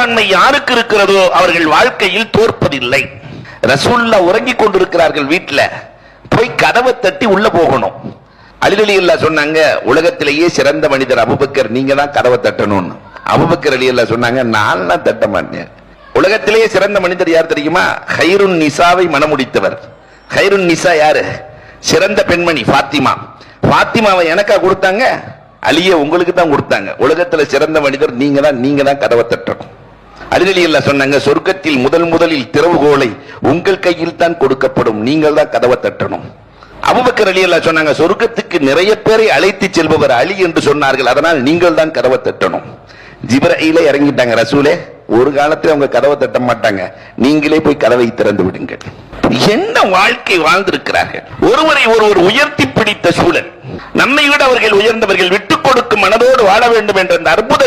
மனப்பான்மை யாருக்கு இருக்கிறதோ அவர்கள் வாழ்க்கையில் தோற்பதில்லை. ரசூலுல்லாஹ் உறங்கிக் கொண்டிருக்கிறார்கள், வீட்டில் போய் கதவை தட்டி உள்ள போகணும். அலி ரலியல்லாஹு சொன்னாங்க, உலகத்திலேயே சிறந்த மனிதர் அபூபக்கர், நீங்க தான் கதவை தட்டணும்னு. அபூபக்கர் ரலியல்லாஹு சொன்னாங்க, நான் தட்ட மாட்டேன். உலகத்திலேயே சிறந்த மனிதர் யார் தெரியுமா? ஹைருன் நிசாவை மணமுடித்தவர். ஹைருன் நிசா யாரு? சிறந்த பெண்மணி ஃபாத்திமா. ஃபாத்திமாவை எனக்கா கொடுத்தாங்க? அலியே உங்களுக்கு தான் கொடுத்தாங்க. உலகத்துல சிறந்த மனிதர் நீங்க தான் கதவை தட்டணும். அலி ரலியல்லாஹு சொன்னாங்க, சொர்க்கத்தில் முதலில் திறவுகோலை உங்கள் கையில் தான் கொடுக்கப்படும், நீங்கள் தான் கதவை தட்டணும். அபூபக்கர் ரலியல்லாஹு சொன்னாங்க, சொர்க்கத்துக்கு நிறைய பேரை அழைத்து செல்பவர் அலி என்று சொன்னார்கள், அதனால் நீங்கள் தான் கதவை தட்டணும். ஜிப்ரீலே இறங்கிட்டாங்க, ரசூலே ஒரு காலத்துல அவங்க கதவை தட்ட மாட்டாங்க, நீங்களே போய் கதவை திறந்து விடுங்கள். என்ன வாழ்க்கை வாழ்ந்திருக்கிறார்கள். ஒருவரை ஒருவர் உயர்த்தி பிடித்த சூழல். நம்மை விட அவர்கள் உயர்ந்தவர்கள், விட்டுக் கொடுக்கும் மனதோடு வாழ வேண்டும் என்ற அந்த அற்புத